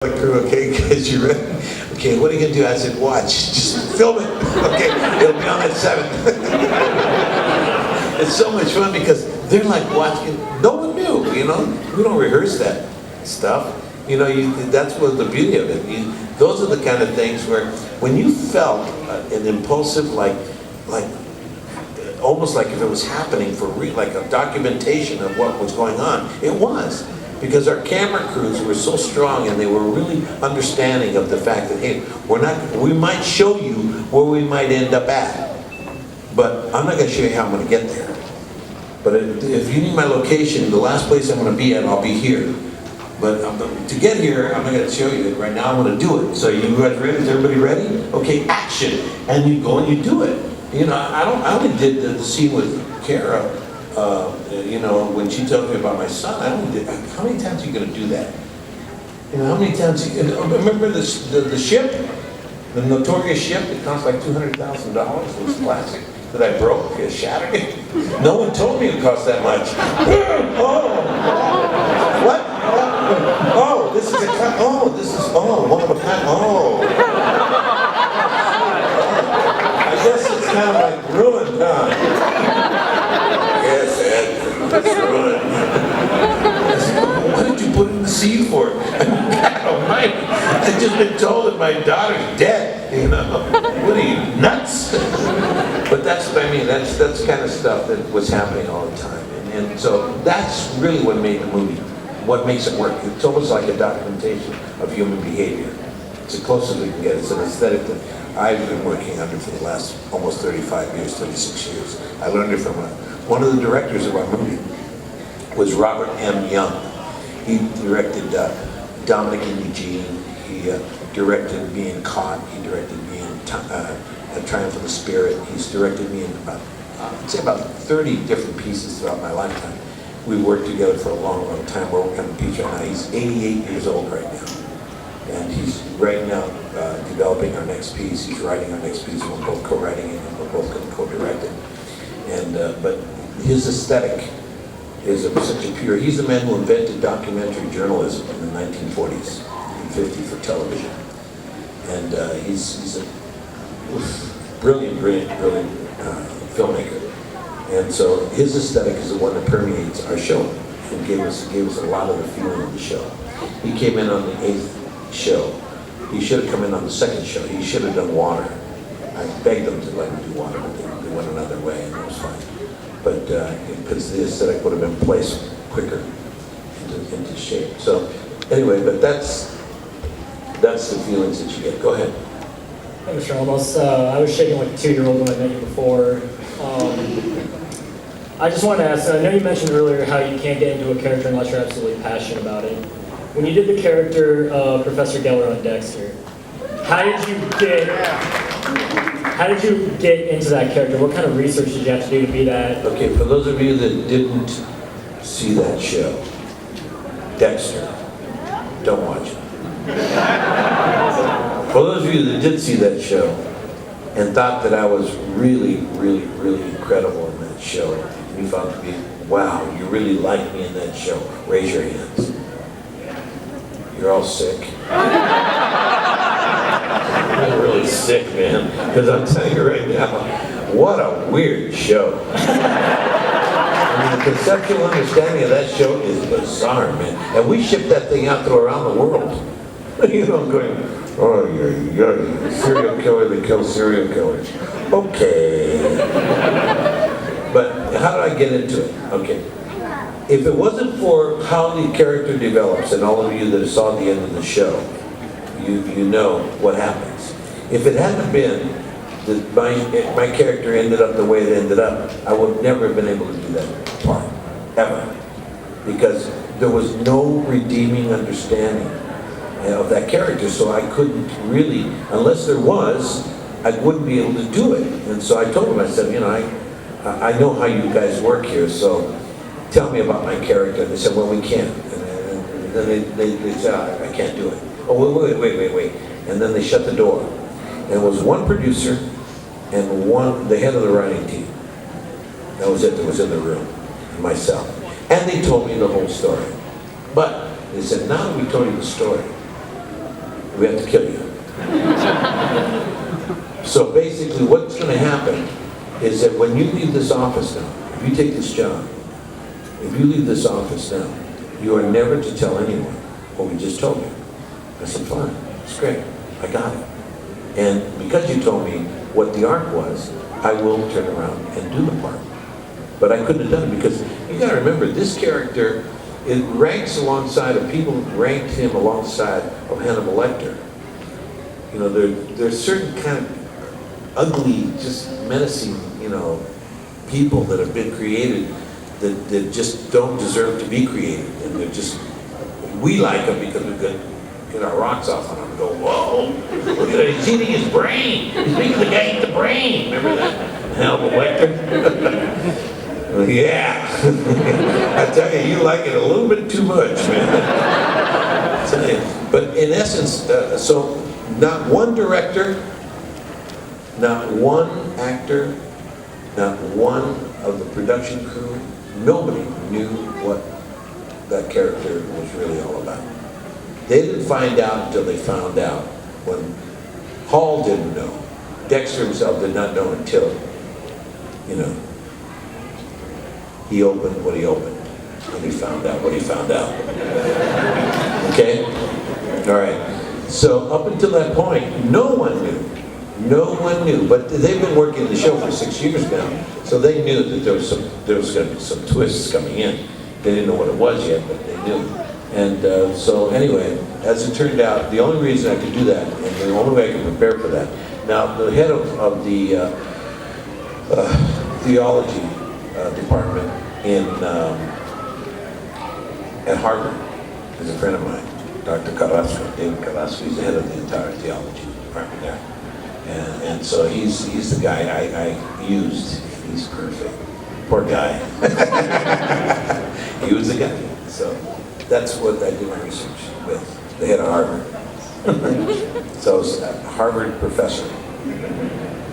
The crew, okay, guys, you ready? Okay, what are you gonna do? I said, watch, just film it. Okay, it'll be on at 7. It's so much fun because they're like watching. No one knew, you know. We don't rehearse that stuff. You know, that's what the beauty of it. Those are the kind of things where, when you felt an impulsive, like almost like if it was happening for real, like a documentation of what was going on. It was. Because our camera crews were so strong and they were really understanding of the fact that, hey, we might show you where we might end up at, but I'm not going to show you how I'm going to get there. But if you need my location, the last place I'm going to be at, I'll be here. But to get here, I'm not going to show you it right now. I'm going to do it. So you guys ready? Is everybody ready? Okay, action. And you go and you do it. You know, I only did the scene with Kara. You know, when she tells me about my son, I only did. How many times are you going to do that? You know, how many times? Remember the ship, the notorious ship that cost like $200,000. It was plastic that I broke, shattered it. No one told me it cost that much. Oh, what? Oh, this is a kind. Oh, this is one of a kind. Oh. I guess it's kind of like ruined, huh? Yes, Ed. What did you put in the scene for? God almighty. I've just been told that my daughter's dead, you know. What are you, nuts? But that's what I mean. That's kind of stuff that was happening all the time. And so that's really what made the movie, what makes it work. It's almost like a documentation of human behavior. It's the closest we can get. It's an aesthetic that I've been working under for the last almost 35 years, 36 years. I learned it from one of the directors of our movie was Robert M. Young. He directed Dominic and Eugene. He directed Being Caught. He directed me in Triumph of the Spirit. He's directed me in I'd say about 30 different pieces throughout my lifetime. We worked together for a long, long time. We're working on a piece right now. He's 88 years old right now. And he's right now developing our next piece. He's writing our next piece. We're both co-writing it and we're both going to co-direct it. And but his aesthetic is such a pure. He's the man who invented documentary journalism in the 1940s and 50s for television. And he's a brilliant filmmaker. And so his aesthetic is the one that permeates our show and gave us a lot of the feeling of the show. He came in on the 8th show. He should have come in on the 2nd show. He should have done water. I begged them to let him do water, but they went another way, and it was fine. But because the aesthetic would have been placed quicker into shape. So anyway, but that's the feelings that you get. Go ahead. Hey, Mr. Olmos. I was shaking like a 2-year-old when I met you before. I just wanted to ask, I know you mentioned earlier how you can't get into a character unless you're absolutely passionate about it. When you did the character of Professor Geller on Dexter, how did you get into that character? What kind of research did you have to do to be that? Okay, for those of you that didn't see that show, Dexter, don't watch it. For those of you that did see that show and thought that I was really, really, really incredible in that show, and you found me, wow, you really like me in that show, raise your hands. You're all sick. I'm really sick, man, because I'm telling you right now, what a weird show. I mean, the conceptual understanding of that show is bizarre, man. And we ship that thing out around the world. You know, going, oh, you're serial killer that kills serial killers. Okay. But how did I get into it? Okay. If it wasn't for how the character develops, and all of you that saw the end of the show, you know what happens. If it hadn't been that my character ended up the way it ended up, I would never have been able to do that part, ever. Because there was no redeeming understanding of that character, so I couldn't really, unless there was, I wouldn't be able to do it. And so I told him, I said, you know, I know how you guys work here, so tell me about my character. And they said, well, we can't. And then they said, I can't do it. Oh, wait. And then they shut the door. And it was one producer and the head of the writing team. That was it that was in the room, and myself. And they told me the whole story. But they said, now that we told you the story, we have to kill you. So basically what's going to happen is that when you leave this office now, if you take this job, if you leave this office now, you are never to tell anyone what we just told you. I said, fine, it's great, I got it. And because you told me what the arc was, I will turn around and do the part. But I couldn't have done it because you got to remember, this character, it ranks alongside of people who ranked him alongside of Hannibal Lecter. You know, there's certain kind of ugly, just menacing, you know, people that have been created that just don't deserve to be created. And they're just, we like them because we could get our rocks off on them and go, whoa, look at it, he's eating his brain. He's making the guy eat the brain. Remember that? Hannibal Lecter? Yeah. I tell you, you like it a little bit too much, man. But in essence, so not one director, not one actor, not one of the production crew, nobody knew what that character was really all about. They didn't find out until they found out. When Hall didn't know, Dexter himself did not know until, you know, he opened what he opened, and he found out what he found out. Okay? All right. So up until that point, no one knew. No one knew. But they've been working the show for 6 years now, so they knew that there was going to be some twists coming in. They didn't know what it was yet, but they knew. And so anyway, as it turned out, the only reason I could do that, and the only way I could prepare for that, now the head of the theology department at Harvard is a friend of mine, Dr. Carrasco, David Carrasco. He's the head of the entire theology department there. And so he's the guy I used. He's perfect. Poor guy. He was the guy. So that's what I did my research with, the head of Harvard. So I was a Harvard professor.